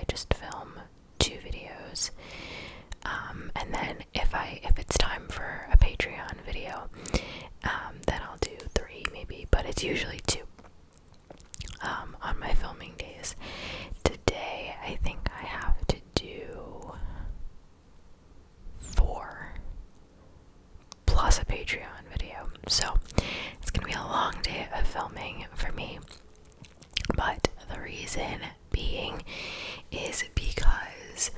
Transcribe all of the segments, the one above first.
just film 2 videos. And then if it's time for a Patreon video, then I'll do 3 maybe, but it's usually 2 on my filming days. Today I think I have to do 4 plus a Patreon video, so it's gonna be a long day of filming for me. But the reason being is because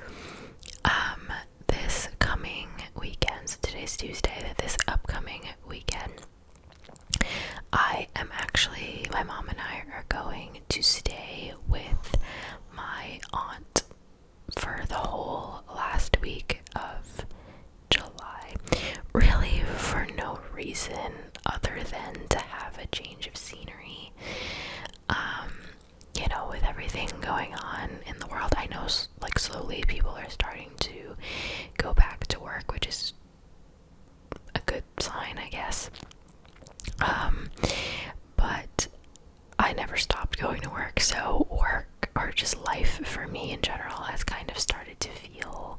this coming weekend, so today's Tuesday, this upcoming weekend, my mom and I are going to stay with my aunt for the whole last week of July. Really for no reason other than to have a change of scenery. With everything going on in the world, I know like slowly people are starting to go back to work, which is a good sign, I guess. But I never stopped going to work, so work, or just life for me in general, has kind of started to feel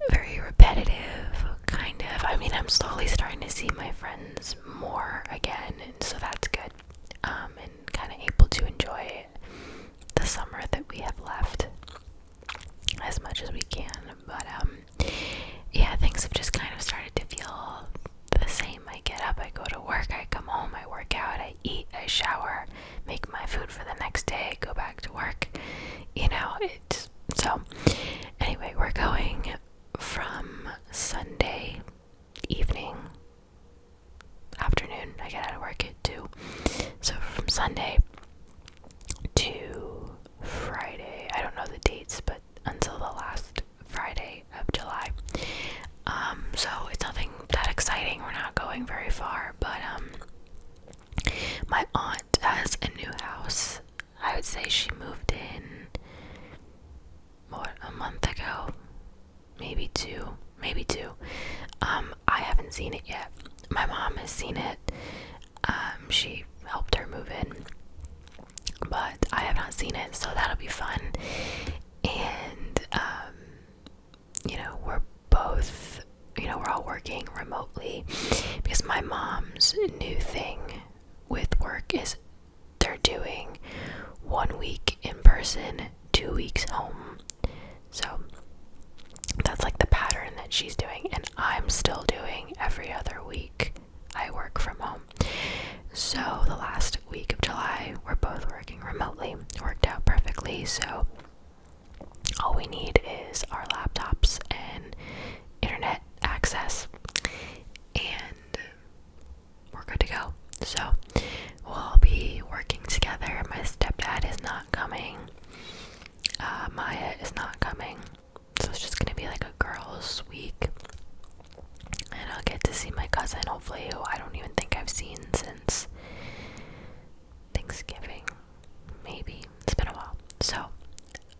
very repetitive, kind of. I mean, I'm slowly starting to see my friends more again, and so that's good. And kind of able to enjoy the summer that we have left as much as we can. But yeah, things have just kind of started to feel the same. I get up, I go to work, I come home, I work out, I eat, I shower, make my food for the next day, go back to work. So anyway, we're going from Sunday evening, afternoon. I get out of work at 2. So from Sunday to Friday, I don't know the dates, but until the last Friday of July. So it's nothing that exciting. We're not going very far, but my aunt has a new house. I would say she moved in a month ago, maybe two. I haven't seen it yet. My mom has seen it. She helped her move in, but I have not seen it, so that'll be fun. And we're both, we're all working remotely because my mom's new thing with work is they're doing 1 week in person, 2 weeks home. So that's like the pattern that she's doing, and I'm still doing every other week I work from home. So the last week of July, we're both working remotely. It worked out perfectly, so all we need is our laptops and internet access, and we're good to go. So we'll all be working together. My stepdad is not coming. Maya is not coming. So it's just gonna be like a girls' week. And I'll get to see my cousin, hopefully, who I don't even think I've seen since Thanksgiving. Maybe. It's been a while. So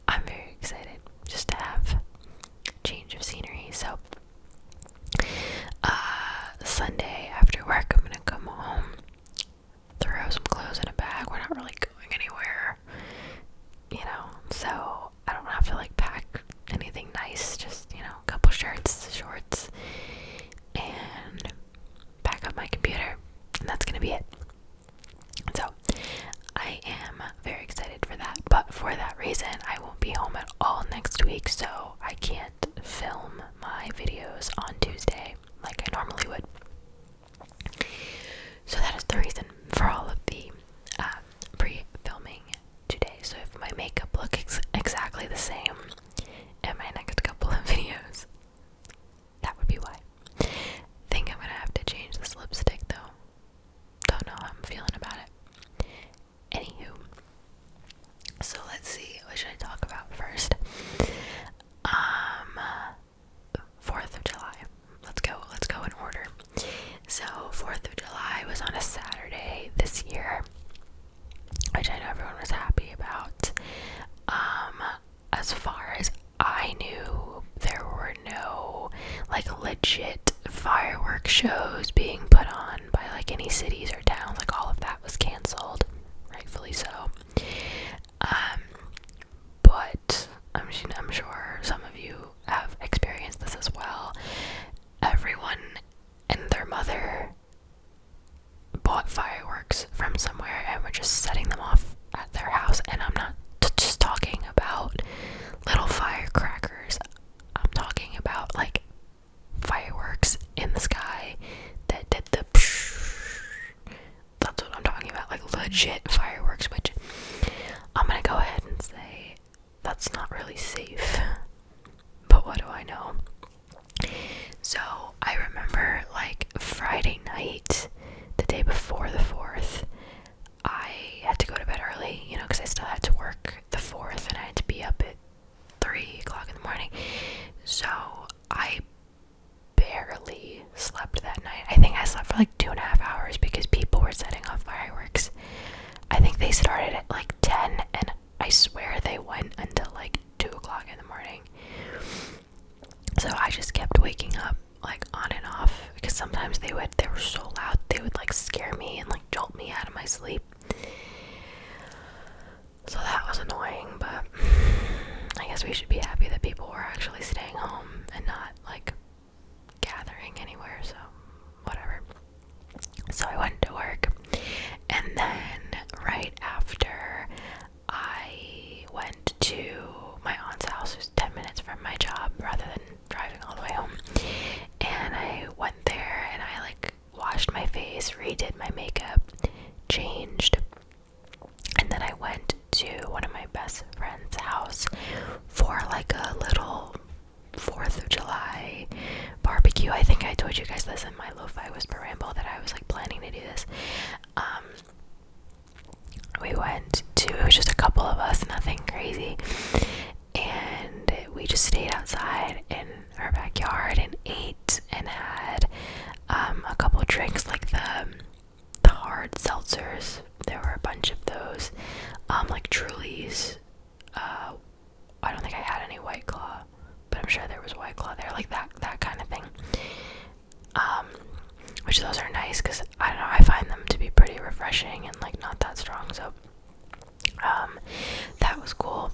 I'm very excited just to have a change of scenery. So Sunday after work, I'm gonna come home, throw some clothes in a bag. We're not really going anywhere, so I don't have to like pack anything nice, just a couple shirts, shorts, and pack up my computer, and that's gonna be it. So I am very excited for that, but for that reason I won't be home at all next week, so I can't film my videos on Tuesday like I normally would. So that is the reason for all of the pre-filming today. So if my makeup looks exactly the same in my next couple of videos, that would be why. Think I'm gonna have to change this lipstick though. Don't know how I'm feeling about it. Anywho, so let's see, what should I talk about first? 4th of July. Let's go in order. So 4th of July was on a Saturday. legit fireworks, which I'm gonna go ahead and say that's not really safe. But what do I know? So I remember like Friday night, the day before the 4th, I had to go to bed early, you know, because I still had to work the 4th and I had to be up at 3 o'clock in the morning. So I barely slept that night. I think I slept for like 2.5 hours because people were setting off fireworks. I think they started at like 10 and I swear they went until like 2 o'clock in the morning. So I just kept waking up like on and off because sometimes they were so loud they would like scare me and like jolt me out of my sleep. So that was annoying, but I guess we should be happy that people were actually staying home and not like gathering anywhere, so whatever. So I went to work, and then right after I went to my aunt's house, who's 10 minutes from my job rather than driving all the way home, and I went there and I like washed my face, redid my makeup, changed, and then I went to one of my best friend's house for like a little 4th of July barbecue. I think I told you guys this in my Lo-Fi Whisper Ramble that I was like planning to do this. We went to, it was just a couple of us, nothing crazy, and we just stayed outside in our backyard and ate and had a couple drinks, like the hard seltzers. There were a bunch of those, like Truly's. I don't think I had any White Claw, but I'm sure there was White Claw there, like that kind of thing. Which those are nice because I don't know, I find them to be pretty refreshing and like not that strong. So that was cool,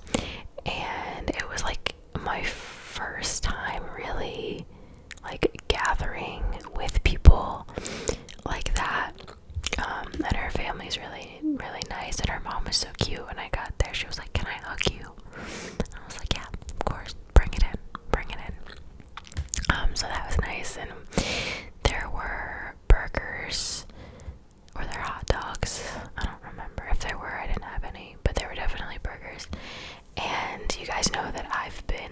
and it was like my first time really like gathering with people like that. And her family's really nice, and her mom was so cute. When I got there, she was like, "Can I hug you?" And I was like, "Yeah, of course, bring it in." So that was nice, and there were burgers, or there hot dogs. I don't remember if there were. I didn't have any, but there were definitely burgers. And you guys know that I've been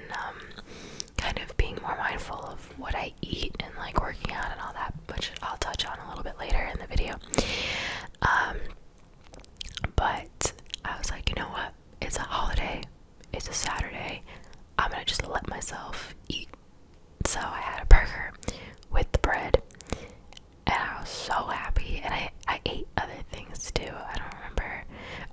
kind of being more mindful of what I eat and like working out and all that, which I'll touch on a little bit later in the video. But I was like, you know what? It's a holiday. It's a Saturday. I'm gonna just let myself eat. So I had a burger with the bread, and I was so happy. And I ate other things too. I don't remember.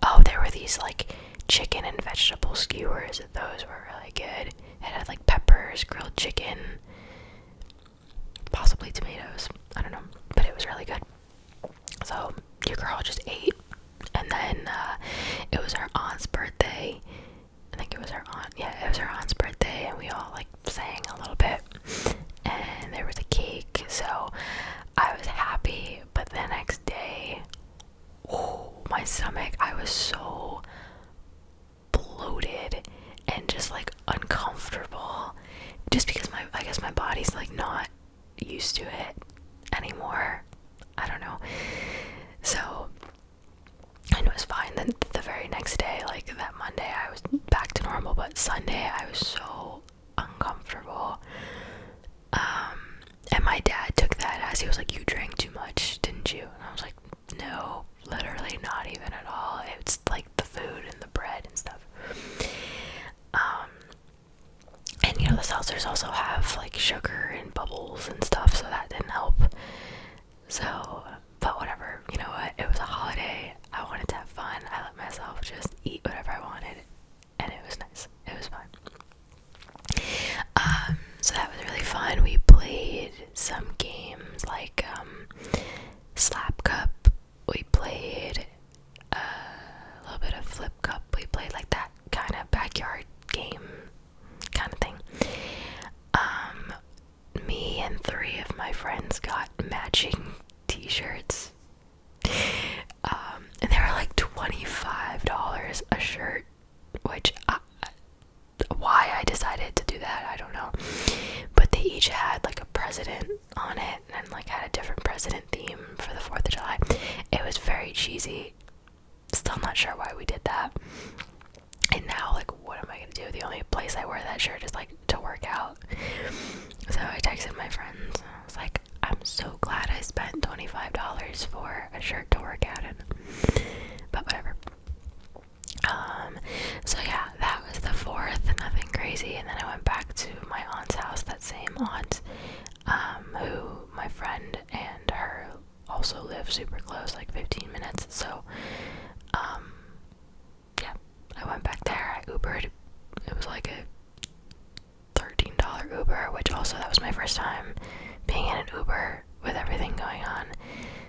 Oh, there were these like chicken and vegetable skewers. Those were really good. It had like peppers, grilled chicken, possibly tomatoes. I don't know, but it was really good. So your girl just ate, and then it was her aunt's birthday. I think it was her aunt. Yeah, it was her aunt's birthday, and we all like sang a little bit, and there was a cake. So I was happy, but the next day, oh, my stomach, I was so bloated and just like uncomfortable, just because I guess my body's like not used to it anymore. I don't know. So, and it was fine. Then the very next day, like that Monday, I was back to normal, but Sunday I was so uncomfortable. And my dad took that as, he was like, "You drank too much, didn't you?" And I was like, "No, literally not even at all. It's like the food and the bread and stuff." And you know, the seltzers also have like sugar and bubbles and stuff, so that didn't help. So, but whatever, you know what, it was a holiday, I wanted to have fun, I let myself just eat whatever I wanted, and it was nice, it was fun. So that was really fun. We played some games like Slap Cup, we played a little bit of Flip Cup, we played like that kind of backyard game kind of thing. Me and 3 of my friends got matching t-shirts, and they were like $25 a shirt, which why I decided to do that, I don't know, but they each had like a president on it, and like had a different president theme for the 4th of July. It was very cheesy, Still not sure why we did that. And now, like, what am I gonna do? The only place I wear that shirt is like to work out. So I texted my friends. I was like, I'm so glad I spent $25 for a shirt to work out in. But whatever. So yeah, that was the 4th, nothing crazy. And then I went back to my aunt's house, that same aunt, who my friend and her also live super close, like 15 minutes. So, yeah, I went back there. I Ubered. It was like a $13 Uber, which also, that was my first time being in an Uber with everything going on.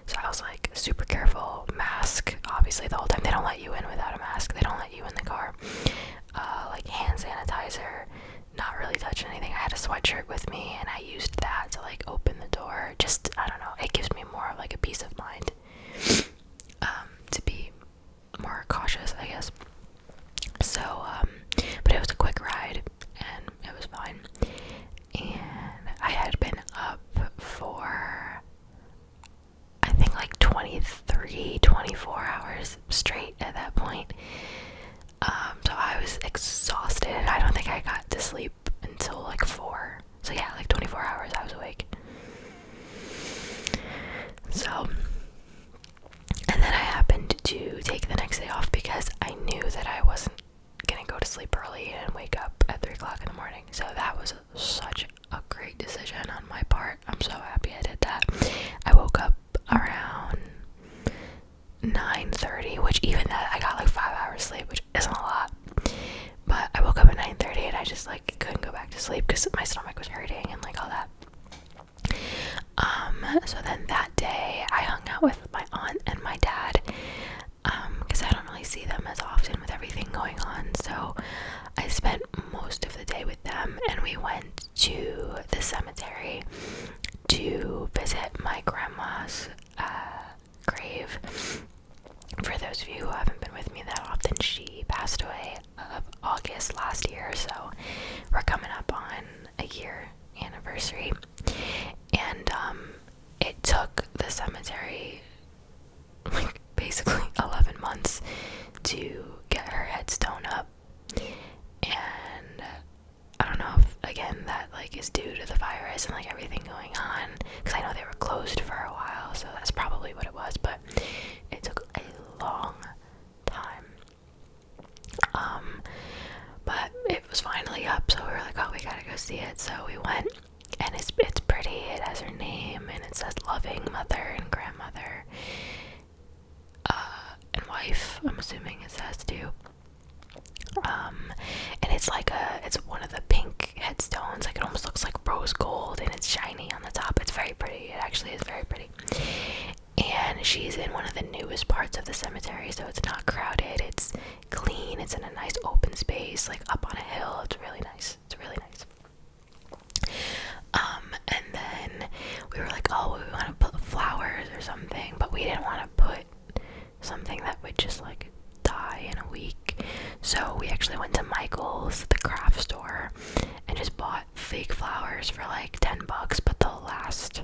So I was like super careful, mask, obviously the whole time. They don't let you in without a mask. They don't let you in the car. Like hand sanitizer, not really touching anything. I had a sweatshirt with me and I used that to like open the door. Just, I don't know, it gives me more of like a peace of mind, to be more cautious, I guess. So, but it was a quick ride and it was fine. And I had been up for, I think, like 23, 24 hours straight at that point. So I was exhausted. I don't think I got to sleep until like 4. So yeah, like 24 hours I was awake. So, and then I happened to take the next day off because I knew that I wasn't gonna go to sleep early and wake up at 3 o'clock in the morning. So that was such a great decision on my part. I'm so happy I did that. I woke up around 9:30, which even that, I got like 5 hours sleep, which isn't a lot. But I woke up at 9:30 and I just like couldn't go back to sleep because my stomach was hurting and like all that. So then that day I hung out with my aunt and my dad, because I don't really see them as often with everything going on. So I spent most of the day with them, and we went to the cemetery to visit my grandma's grave. For those of you who haven't been with me that often, she passed away of August last year, so we're coming up on a year anniversary. And it took the cemetery like basically 11 months to get her headstone up. And I don't know if, again, that like is due to the virus and like everything going on, because I know they were closed for a while, so that's probably what it was. But it took a long time. But it was finally up, so we were like, oh, we gotta go see it. So we went, and it's pretty. It has her name, and it says loving mother and grandmother, and wife, I'm assuming it says too. And it's like it's one of the pink headstones. Like, it almost looks like rose gold, and it's shiny on the top. It's very pretty. It actually is very pretty. And she's in one of the newest parts of the cemetery, so it's not crowded. It's clean. It's in a nice open space, like up on a hill. It's really nice. It's really nice. And then we were like, oh, we want to put flowers or something, but we didn't want to put something that would just like die in a week. So we actually went to Michael's, the craft store, and just bought fake flowers for like $10, but they'll last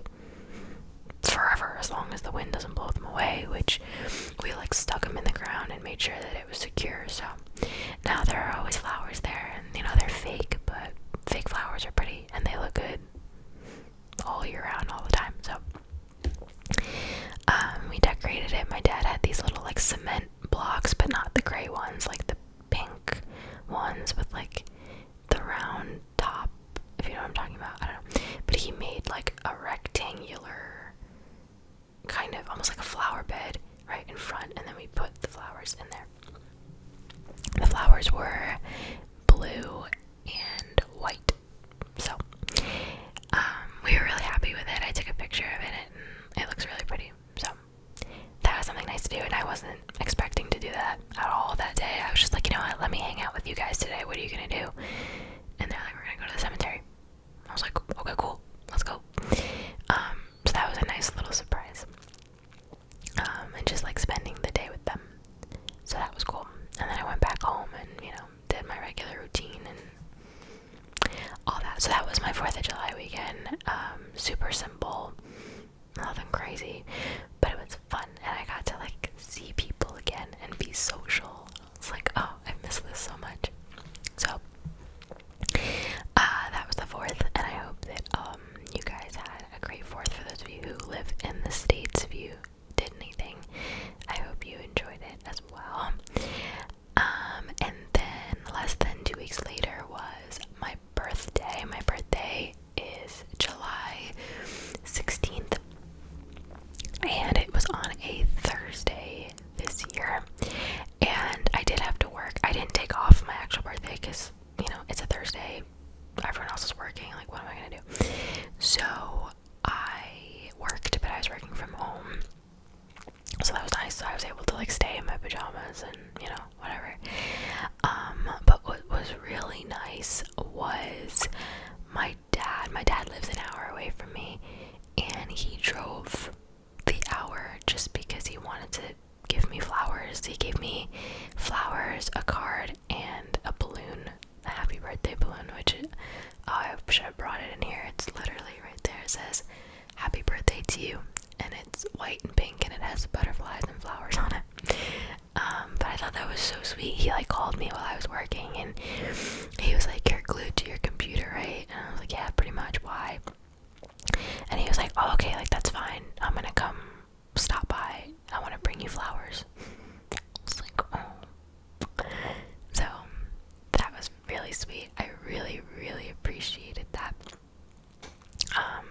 forever as long as the wind doesn't blow them away, which we like stuck them in the ground and made sure that it was secure. So now there are always flowers there, and you know, they're fake, but fake flowers are pretty and they look good all year round, all the time. So we decorated it. My dad had these little like cement blocks, but not the gray ones, like the pink ones with like the round top, if you know what I'm talking about. I don't know, but he made like a rectangular kind of almost like a flower bed right in front, and then we put the flowers in there. The flowers were blue and white. So we were really happy with it. I took a picture of it and it looks really pretty. So that was something nice to do, and I wasn't expecting to do that at all that day. I was just like, you know what, let me hang out with you guys today. What are you gonna do? And they're like, we're gonna go to the cemetery. I was like, okay, cool, let's go. So that was a nice little surprise. And just like spending the day with them. So that was cool. And then I went back home and, you know, did my regular routine and all that. So that was my 4th of July weekend. Super simple, nothing crazy, but it was fun, and I got to like see people again and be like stay in my pajamas and, you know, whatever. But what was really nice was my dad lives an hour away from me, and he drove the hour just because he wanted to give me flowers. He gave me flowers, a card, and a balloon, a happy birthday balloon, which I should have brought it in here. It's literally right there. It says happy birthday to you, and it's white and pink, and it has butterflies and flowers on it. But I thought that was so sweet. He like called me while I was working, and he was like, you're glued to your computer, right? And I was like, yeah, pretty much. Why? And he was like, oh, okay, like that's fine, I'm gonna come stop by, I want to bring you flowers. I was like, oh. So that was really sweet. I really, really appreciated that.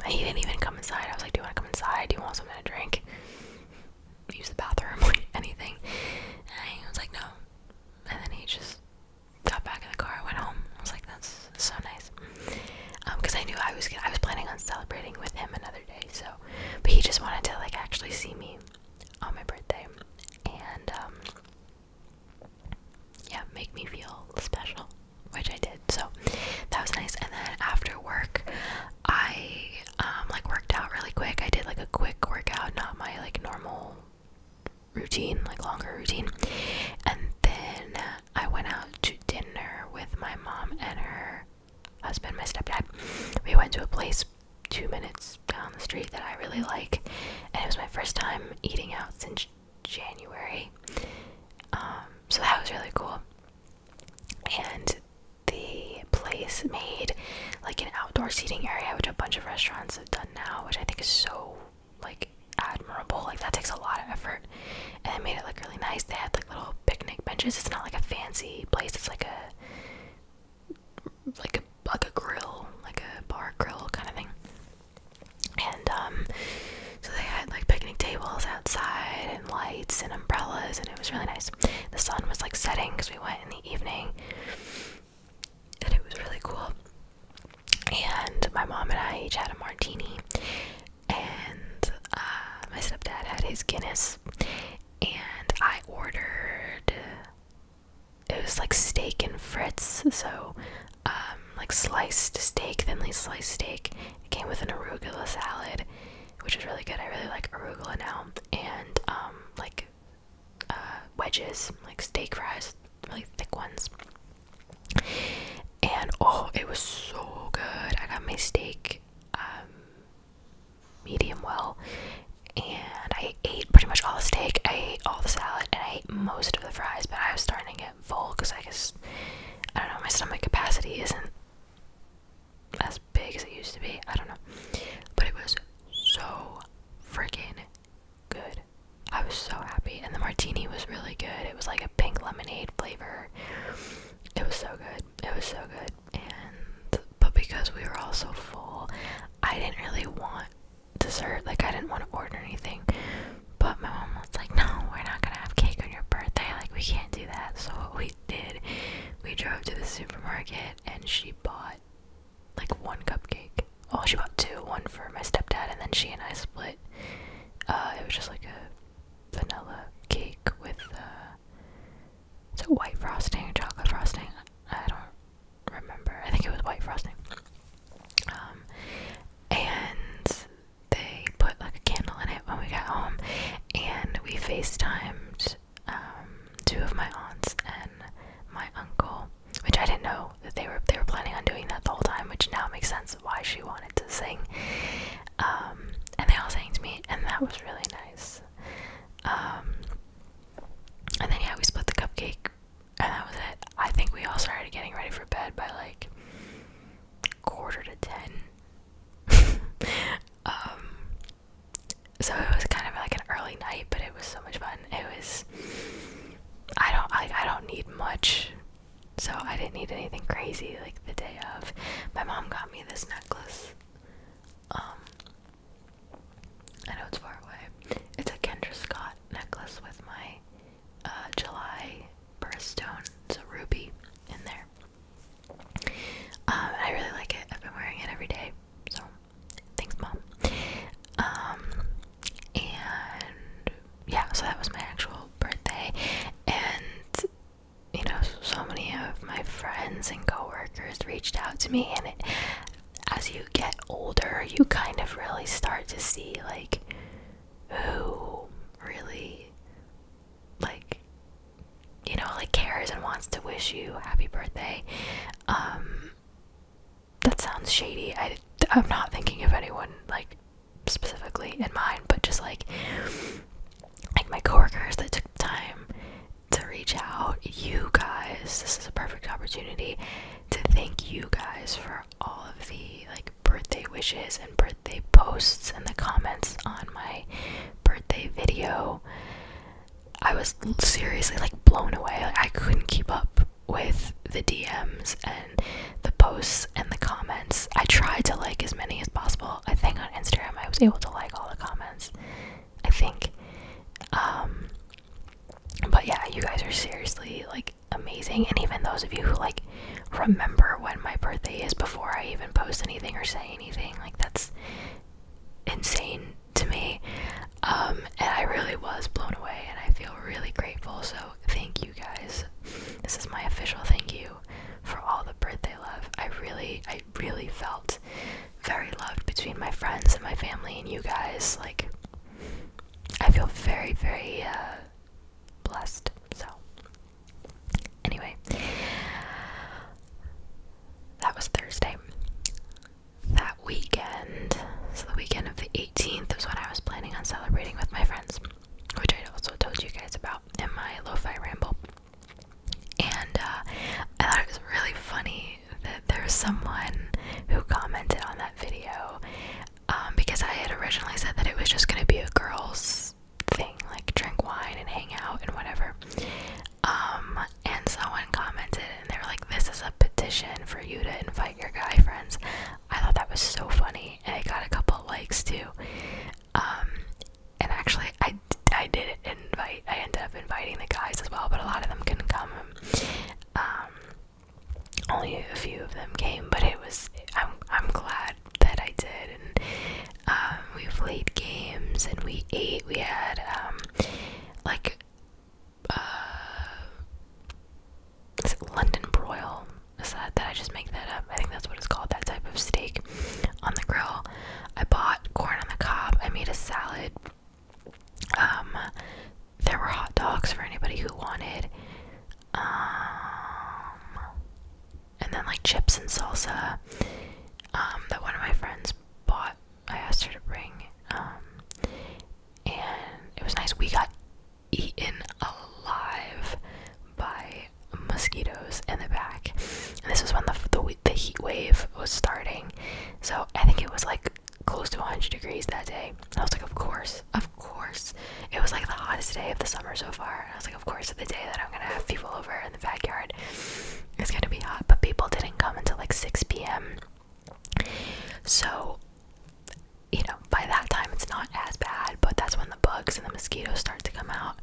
He didn't even come inside. I was like, do you want to come inside? Do you want something to drink? Use the bathroom, like anything? And he was like, no. And then he just got back in the car and went home. I was like, that's so nice. Because I knew I was planning on celebrating with him another day. So, but he just wanted to like actually see me on my birthday, and yeah, make me feel special, which I did. So that was nice. And then after work, I like worked out really quick. I did like a quick workout, not my like normal routine, like longer routine. And then I went out to dinner with my mom and her husband, my stepdad. We went to a place 2 minutes down the street that I really like, and it was my first time eating out since January. So that was really cool. And the place made like an outdoor seating area, which a bunch of restaurants have done now, which I think is so like admirable. Like that takes a lot of effort, and they made it look really nice. They had like little picnic benches. It's not like a fancy place, it's like a grill, like a bar grill kind of thing. And so they had like picnic tables outside and lights and umbrellas, and it was really nice. The sun was like setting because we went in the evening, and it was really cool. And my mom and I each had a martini, and my stepdad had his Guinness, and I ordered, it was like steak and frites, so like sliced steak, thinly sliced steak. It came with an arugula salad, which is really good. I really like arugula now. And like wedges, like steak fries, really thick ones. And oh, it was so good. I got my steak medium well, and I ate pretty much all the steak. I ate all the salad, and I ate most of the fries. But I was starting to get full because I guess, I don't know, my stomach capacity isn't as big as it used to be. I don't know, but it was so freaking good. I was so happy, and the martini was really good. It was like a pink lemonade flavor. It was so good. It was so good. And but because we were all so full, I didn't really want dessert. Like I didn't want to order anything. But my mom was like, "No, we're not gonna have cake on your birthday. Like we can't do that." So what we did, we drove to the supermarket, and she bought like one cupcake. Oh, she bought two, one for my stepdad, and then she and I split. It was just like a vanilla cake with is it white frosting or chocolate frosting? I don't remember. I think it was white frosting. And they put like a candle in it when we got home, and we FaceTimed two of my aunts and my uncle, which I didn't know that they were planning on doing that the whole time, which now makes sense why she wanted to sing. And they all sang to me, and that was really nice. And then yeah, we split the cupcake, and that was it. I think we all started getting ready for bed by like 9:45. So it was kind of like an early night, but it was so much fun. It was, I don't need much, so I didn't need anything crazy like the day of. My mom got me this necklace. I know it's far away. It's a Kendra Scott necklace with my July birthstone. It's a ruby in there. I really like it. I've been wearing it every day. So thanks, Mom. And yeah, so that was my actual birthday reached out to me, and as you get older, you kind of really start to see like who really like, you know, like cares and wants to wish you happy birthday. That sounds shady. I'm not thinking of anyone like specifically in mind, but just like my coworkers that took time to reach out. You guys, this is a perfect opportunity to thank you guys for all of the like birthday wishes and birthday posts and the comments on my birthday video. I was seriously like blown away. Like, I couldn't keep up with the DMs and the posts and the comments. I tried to like as many as possible. I think on Instagram I was able to like all the comments, I think. But yeah, you guys are seriously like amazing, and even those of you who like remember when my birthday is before I even post anything or say anything, like that's insane to me. And I really was blown away, and I feel really grateful, so thank you guys. This is my official thank you for all the birthday love. I really felt very loved between my friends and my family and you guys. Like, I feel very, very blessed. So anyway, that was Thursday. That weekend, so the weekend of the 18th, was when I was planning on celebrating with my friends, which I also told you guys about in my lo-fi ramble. And I thought it was really funny that there was someone who commented on that video, because I had originally said that it was just going to be a girls thing, like drink wine and hang out and whatever. And someone commented and they were like, this is a petition for you to invite your guy friends. I thought that was so funny, and it got a couple likes too. And actually I did invite, I ended up inviting the guys as well, but a lot of them couldn't come. Only a few of them came, but I'm glad that I did. And we played games and we ate. We had is it London broil? Is that I just make that up? I think that's what it's called, that type of steak on the grill. I bought corn on the cob. I made a salad. There were hot dogs for anybody who wanted. And then like chips and salsa that one of my friends bought. I asked her to bring. And it was nice. We got eaten alive by mosquitoes in the back. And this was when the heat wave was starting. So I think it was like close to 100 degrees that day. And I was like, of course. It was like the hottest day of the summer so far. And I was like, of course, the day that I'm gonna have people over in the backyard, it's gonna be hot. But people didn't come until like 6 p.m. So, you know, by that time it's not as bad, but that's when the bugs and the mosquitoes start to come out.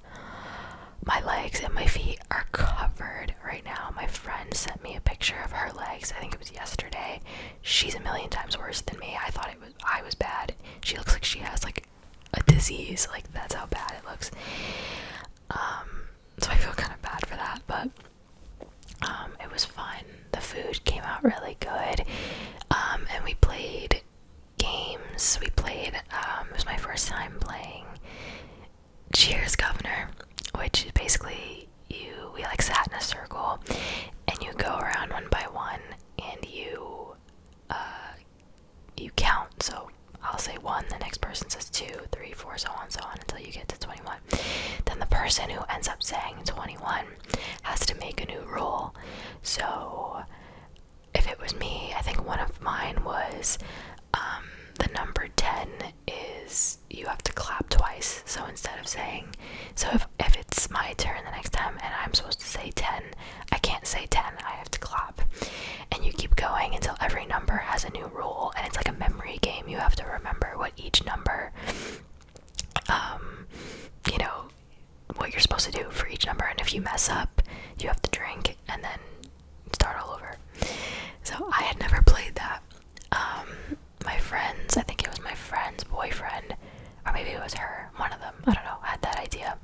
My legs and my feet are covered right now. My friend sent me a picture of her legs. I think it was yesterday. She's a million times worse than me. I was bad. She looks like she has like a disease. Like, that's how bad it looks. So I feel kind of bad for that, but it was fun. The food came out really good. And we played games. It was my first time playing Cheers Governor, which is basically we like sat in a circle and you go around one by one and you count. So I'll say 1, the next person says 2, 3, 4, so on until you get to 21. Then the person who ends up saying 21 has to make a new rule. So if it was me, I think one of mine was the number 10 is you have to clap twice. So instead of saying, so if it's my turn the next time and I'm supposed to say 10, I can't say 10, I have to clap. And you keep going until every number has a new rule, and it's like a memory game. You have to remember what each number, you know, what you're supposed to do for each number, and if you mess up, you have to drink and then start all over. So I had never played that. My friends, I think it was my friend's boyfriend, or maybe it was her, one of them, I don't know, had that idea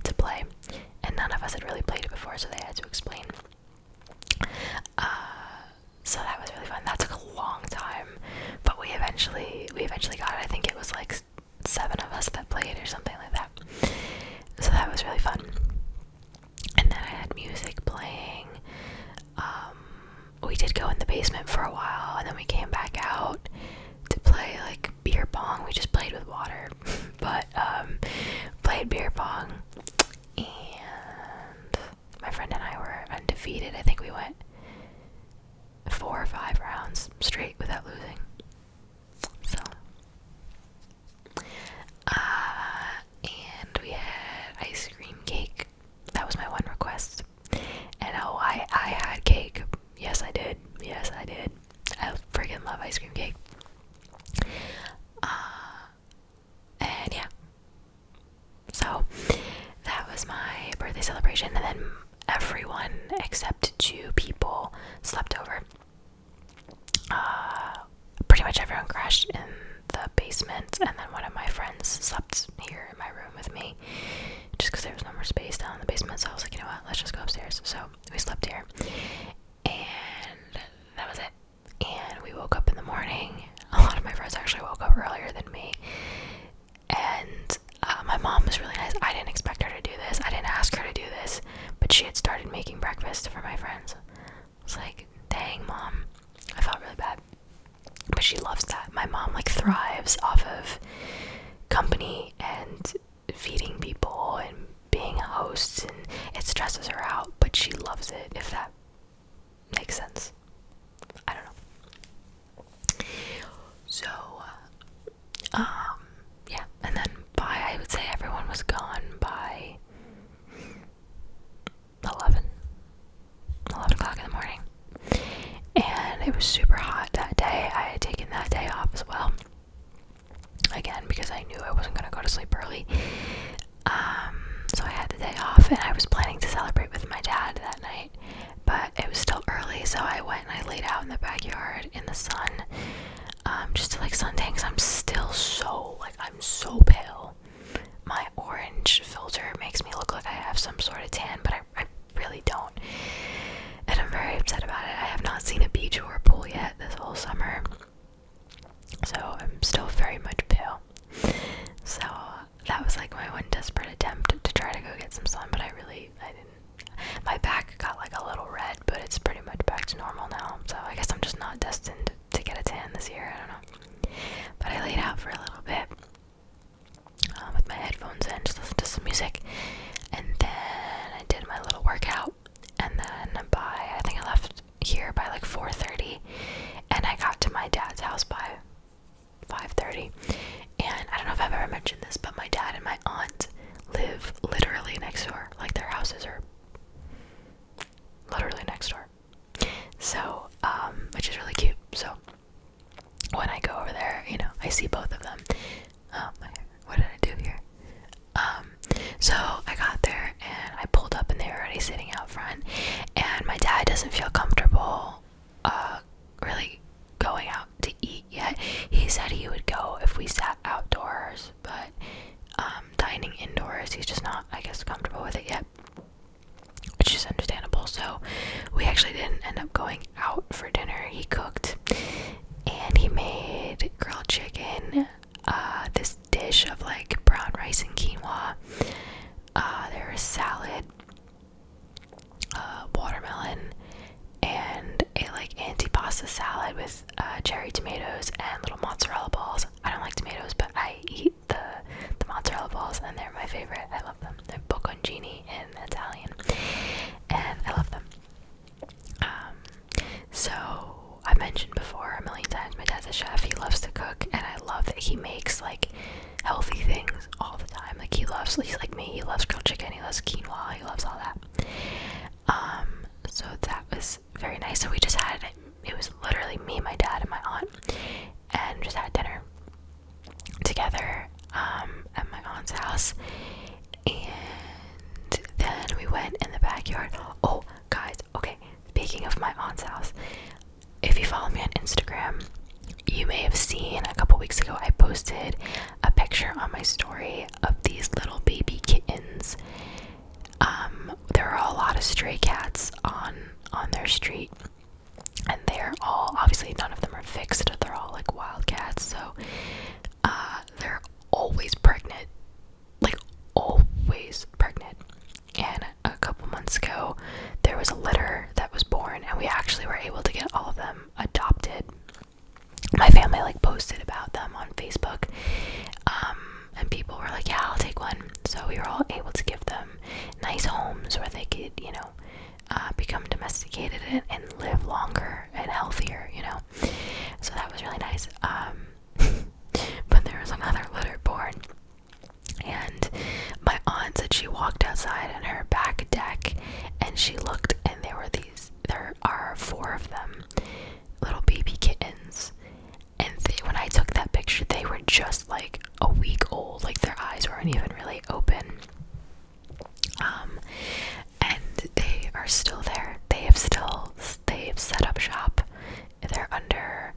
to play, and none of us had really played it before, so they had to explain. So that was basement for a while, and then we came back out to play like beer pong. We just played with water, but played beer pong, and my friend and I were undefeated. I think we went 4 or 5 rounds straight without losing. So, and we had ice cream cake. That was my one request. And oh, I had cake. Yes, I did. Yes, I did. I freaking love ice cream cake. And yeah. So, that was my birthday celebration. And then everyone except 2 people slept over. Pretty much everyone crashed in the basement, and then one of my friends slept here in my room with me just because there was no more space down in the basement. So I was like, you know what, let's just go upstairs. So we slept here, and that was it. And we woke up in the morning. A lot of my friends actually woke up earlier than me, and my mom was really nice. I didn't expect her to do this. I didn't ask her to do this, but she had started making breakfast for my friends. I was like, dang, Mom. I felt really bad, but she loves that. My mom like thrives off of company and feeding people and being a host, and it stresses her out, but she loves it, if that makes sense. I don't know. So yeah, and then I would say everyone was gone by 11 o'clock in the morning. And it was super hot that day. I had taken that day off as well. Again, because I knew I wasn't going to go to sleep early. So I had the day off, and I was planning to celebrate with my dad that night. But it was still early, so I went and I laid out in the backyard in the sun. Just to like suntan, because I'm still I'm so pale. My orange filter makes me look like I have some sort of tan, but I really don't. And I'm very upset about it. I have not seen a beach or a pool yet this whole summer, so I'm still very much pale. So that was like my one desperate attempt to try to go get some sun, but I didn't. My back got like a little red, but it's pretty much back to normal now, so I guess I'm just not destined to get a tan this year. I don't know. But I laid out for a little bit with my headphones in, just listened to some music, and then I did my little workout. And then I think I left here by like 4:30, and I got to my dad's house by 5:30. And I don't know if I've ever mentioned this, but my dad and my aunt live literally next door. Like, their houses are literally next door. So, which is really cute. So when I go over there, you know, I see both of them. What did I do here? So I got there and I pulled up, and they were already sitting out front, and my dad doesn't feel comfortable really going out to eat yet. He said he would go if we sat outdoors, but dining indoors, he's just not, I guess, comfortable with it yet, which is understandable. So we actually didn't end up going out for dinner. He cooked, and he made grilled chicken, this dish of like brown rice and quinoa. There was salad, watermelon, and a like antipasta salad with cherry tomatoes and little mozzarella balls. I don't like tomatoes, but I eat the mozzarella balls, and they're my favorite. I love them. They're bocconcini in Italian, and I love them. So I've mentioned before a million times, my dad's a chef. He loves to cook, and I love that he makes like healthy things all the time. Like, he's like me, he loves grilled chicken, he loves quinoa, he loves all that. So that was very nice. So we just had, it was literally me, my dad, and my aunt, and just had dinner together at my aunt's house. And then we went in the backyard. Oh, guys, okay, speaking of my aunt's house, if you follow me on Instagram, you may have seen a couple weeks ago I posted a picture on my story of these little baby kittens. There are a lot of stray cats on their street, and they're all, obviously none of them are fixed, they're all like wild cats, so they're always pregnant, like always pregnant. And a couple months ago there was a litter that was born, and we actually were able to get all of them we were all able to give them nice homes where they could, become domesticated and live longer and healthier, So that was really nice. But there was another litter born, and my aunt said she walked outside on her back deck and she looked, and there are 4 of them, little baby kittens. And when I took that picture, they were just like a week old, like their eyes weren't even really open. And they are still there. They've set up shop. They're under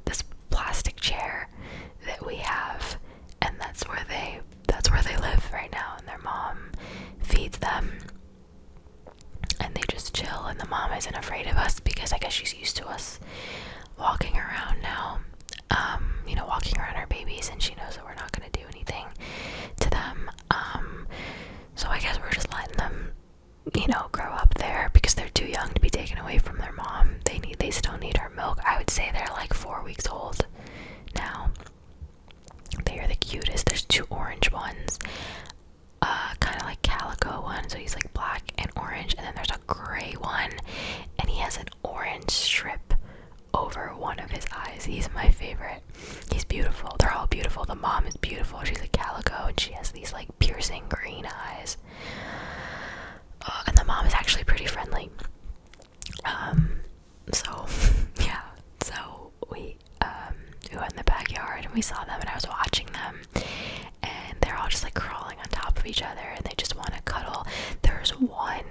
this plastic chair that we have, and that's where they live right now. And their mom feeds them, and they just chill. And the mom isn't afraid of us because I guess she's used to us walking around now, walking around our babies, and she knows that we're not going to do anything to them. So I guess we're just letting them, grow up there because they're too young to be taken away from their mom. They still need her milk. I would say they're like 4 weeks old now. They are the cutest. There's 2 orange ones, kind of like calico one, so he's like black and orange, and then there's a gray one, and he has an orange strip over one of his eyes. He's my favorite. He's beautiful. They're all beautiful. The mom is beautiful. She's a calico, and she has these like piercing green eyes. And the mom is actually pretty friendly. So yeah. So we went in the backyard and we saw them, and I was watching them, and they're all just like crawling on top of each other, and they just want to cuddle. There's one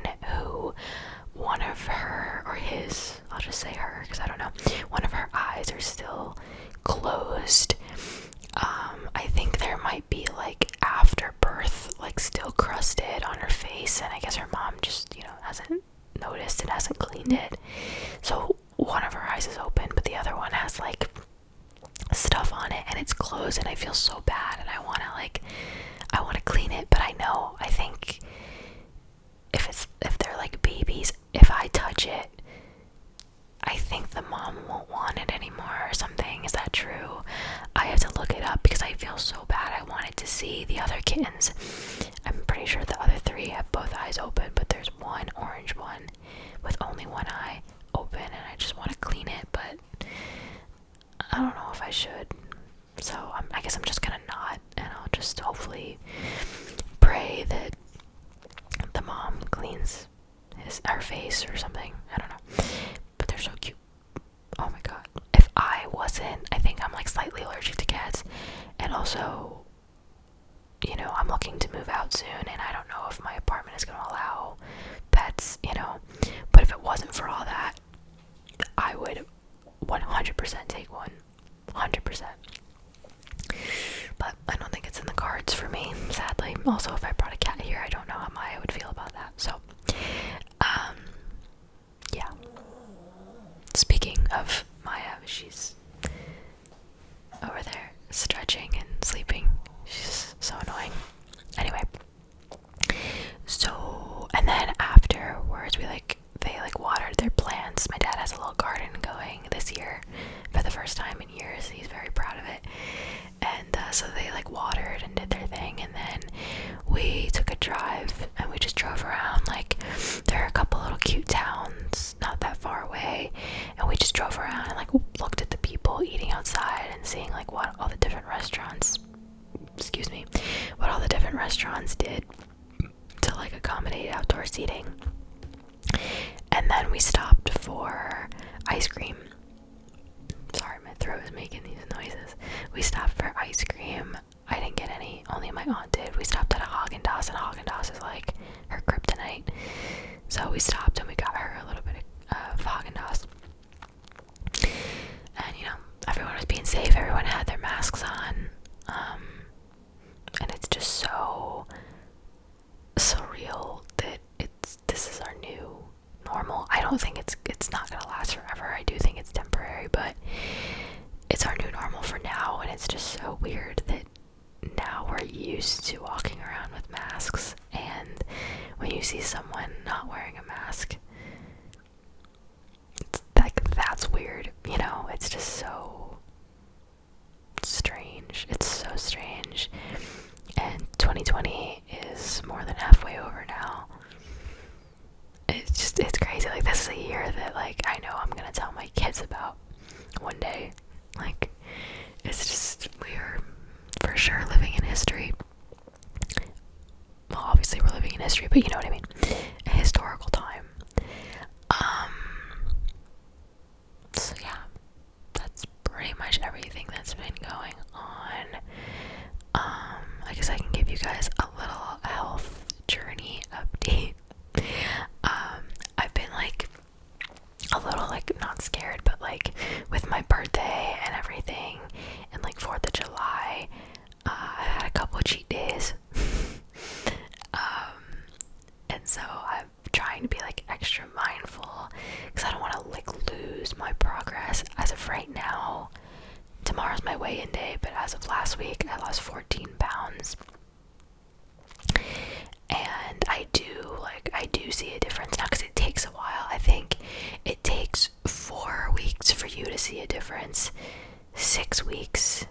of her, or his, I'll just say her because I don't know, one of her eyes are still closed. I think there might be like after birth, like still crusted on her face, and I guess her mom just, hasn't noticed and hasn't cleaned it. So one of her eyes is open, but the other one has like stuff on it and it's closed, and I feel so bad, and I want to clean it, but I think if they're like babies, if I touch it, I think the mom won't want it anymore or something. Is that true? I have to look it up because I feel so bad. I wanted to see the other kittens. I'm pretty sure the other 3 have both eyes open, but there's one orange one with only one eye open, and I just want to clean it, but I don't know if I should. So I guess I'm just gonna not, and I'll just hopefully pray that the mom cleans her face or something. I don't know. But they're so cute. Oh my god. If I wasn't, I think I'm like slightly allergic to cats, and also, I'm looking to move out soon, and I don't know if my apartment is gonna allow pets, but if it wasn't for all that, I would 100% take one. 100%. But I don't think it's in the cards for me, sadly. Also, if I brought a cat here, I don't know how Maya would feel about that. So, yeah. Speaking of Maya, she's over there stretching and sleeping. She's so annoying. Anyway, so, and then afterwards, they watered their plants. My dad has a little garden going this year for the first time in years. He's very proud of it. And so they watered and did their thing, and then we took a drive and we just drove around. There are a couple little cute towns not that far away, and we just drove around and looked at the people eating outside and seeing what all the different restaurants did to accommodate outdoor seating. And then we stopped for ice cream. Sorry, my throat is making these noises. We stopped for ice cream. I didn't get any, only my aunt did. We stopped at a 𝓤𝓲𝓬𝓲, and 𝓤𝓲𝓬𝓲 is her kryptonite. So we stopped and we got her a little bit of 𝓤𝓲𝓬𝓲. And everyone was being safe. Everyone had their masks on. And it's just so surreal that this is our new normal. I don't think it's not gonna last forever. I do think it's temporary, but it's our new normal for now, and it's just so weird that now we're used to walking around with masks, and when you see someone not wearing a mask, that's weird, it's just so strange. It's so strange. And 2020 is more than halfway over now. It's crazy. Like, this is a year that, like, I know I'm gonna tell my kids about one day. Like, it's just, we're for sure living in history. Well, obviously we're living in history, but you know what I mean. A historical time. So yeah, that's pretty much everything that's been going on. I guess I can give you guys a little health journey update. I've been like a little, like, not scared, but like with my birthday and everything, and like 4th of July, I had a couple cheat days. And so I'm trying to be like extra mindful because I don't want to like lose my progress. As of right now, tomorrow's my weigh-in day, but as of last week, I lost 14 pounds. And I do see a difference now, because it takes a while. I think it takes 4 weeks for you to see a difference, 6 weeks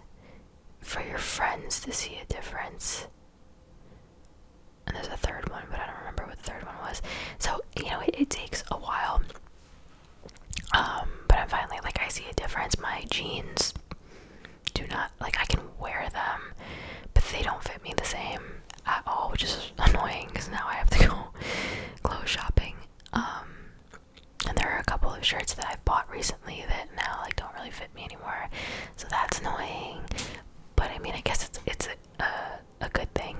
for your friends to see a difference, and there's a third one, but I don't remember what the third one was. So, you know, it takes a while. But I'm finally, like, I see a difference. My jeans do not, like, I can wear them, but they don't fit me the same at all, which is annoying because now I have to go clothes shopping. And there are a couple of shirts that I've bought recently that now, like, don't really fit me anymore, so that's annoying. But I mean, I guess it's a good thing.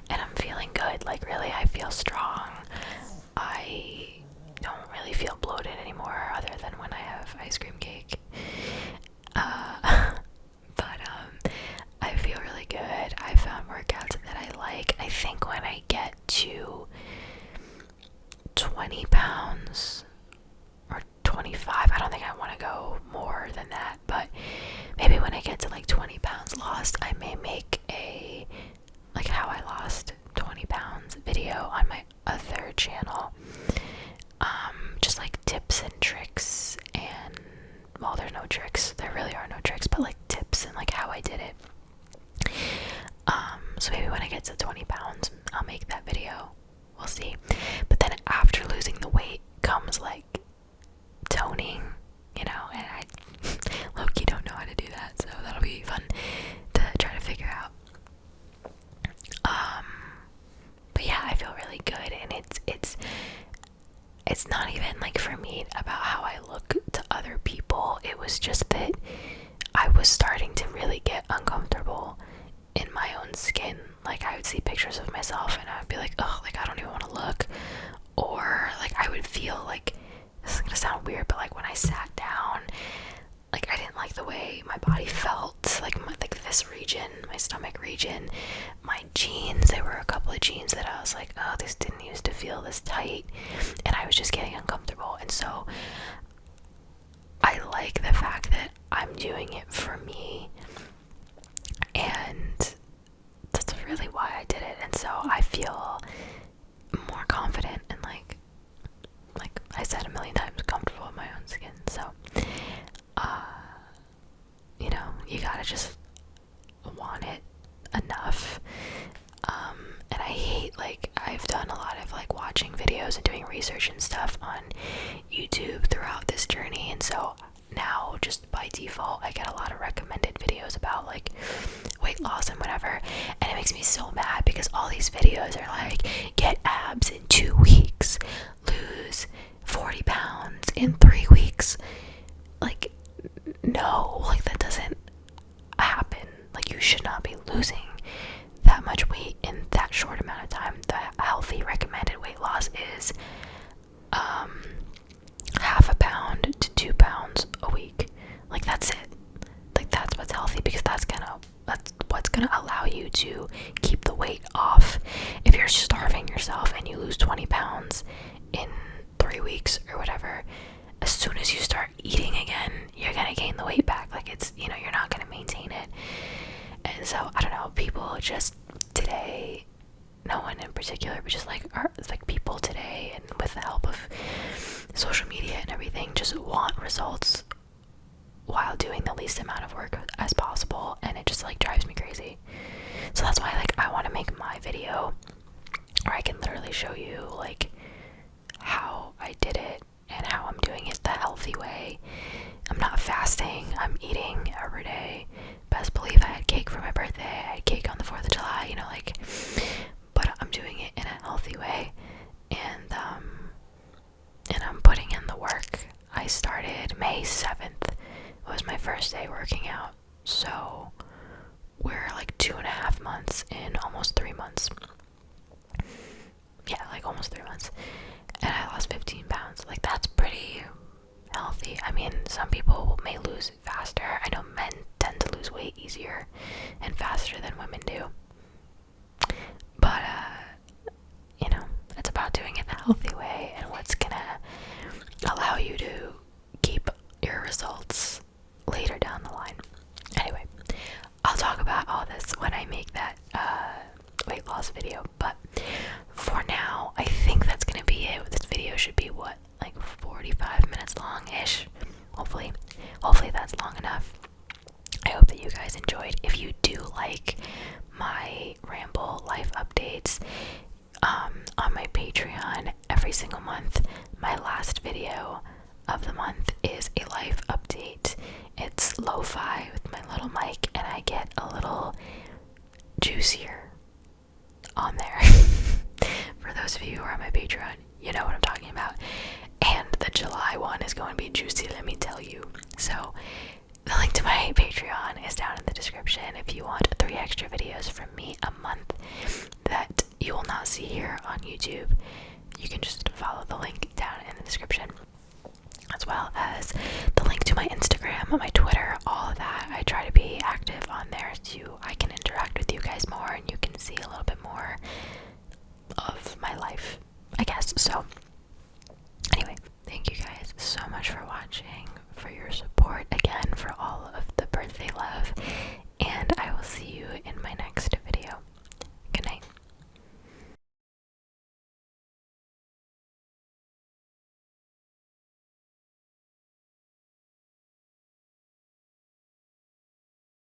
And I'm feeling good. Like, really, I feel strong. I don't really feel bloated anymore, other than when I have ice cream cake. But I feel really good. I found workouts that I like. I think when I get to 20 pounds or 25, I don't think I want to go more than that, but maybe when I get to like 20 pounds lost, I may make a, like, how I lost 20 pounds video on my other channel. Just like tips and tricks, and, well, there's no tricks, there really are no tricks, but like tips and like how I did it. So maybe when I get to 20 pounds, I'll make that video. We'll see. But then after losing the weight comes like toning, you know, and I low-key don't know how to do that, so that'll be fun to try to figure out. But yeah, I feel really good, and it's not even like for me about how I look to other people. It was just that I was starting to really get uncomfortable in my own skin. Like, I would see pictures of myself and I would be like, oh, like, I don't even want to look. Or like, I would feel like, this is gonna sound weird, but like when I sat down, like, I didn't like the way my body felt, like this region, my stomach region, my jeans. There were a couple of jeans that I was like, oh, this didn't used to feel this tight, and I was just getting uncomfortable. And so I like the fact that I'm doing it for me, and that's really why I did it. And so I feel more confident and like I said a million times, comfortable in my own skin. So you know, you gotta just want it enough. And I hate, like, I've done a lot of like watching videos and doing research and stuff on YouTube throughout this journey, and so now just by default I get a lot of recommended videos about like weight loss and whatever, and it makes me so mad because all these videos are like, get abs in 2 weeks, lose 40 pounds in 3 weeks. Like, no, like, that doesn't happen. Like, you should not be losing that much weight in that short amount of time. The healthy recommended weight loss is half a pound to 2 pounds a week. Like, that's it. Like, that's what's healthy, because that's what's gonna allow you to keep the weight off. If you're starving yourself and you lose 20 pounds in 3 weeks or whatever, as soon as you start eating again, you're gonna gain the weight back. Like, it's, you know, you're not gonna maintain it. And so, I don't know, people just today, no one in particular, but just like people today, and with the help of social media and everything, just want results while doing the least amount of work as possible, and it just like drives me crazy. So that's why like I want to make my video where I can literally show you like how I did it and how I'm doing it the healthy way. I'm not fasting, I'm eating every day. Best believe I had cake for my birthday, I had cake on the 4th of July, you know, like, but I'm doing it in a healthy way, and I'm putting in the work. I started May 7th, was my first day working out, so we're like 2.5 months in, almost 3 months. Yeah, like almost 3 months, and I lost 15 pounds. Like, that's pretty healthy. I mean, some people may lose faster. I know men tend to lose weight easier and faster than women do, but you know, it's about doing it the healthy way and what's gonna allow you to keep your results later down the line. Anyway, I'll talk about all this when I make that weight loss video, but for now, I think that's gonna be it. This video should be what, like 45 minutes long-ish. Hopefully that's long enough. I hope that you guys enjoyed. If you do like my Ramble life updates on my Patreon every single month, my last video of the month is a life update. It's lo-fi with my little mic, and I get a little juicier on there. For those of you who are on my Patreon, you know what I'm talking about. And the July one is going to be juicy, let me tell you. So the link to my Patreon is down in the description if you want 3 extra videos from me a month that you will not see here on YouTube. You can just follow the link down in the description, as well as the link to my Instagram, my Twitter, all of that. I try to be active on there so I can interact with you guys more and you can see a little bit more of my life, I guess. So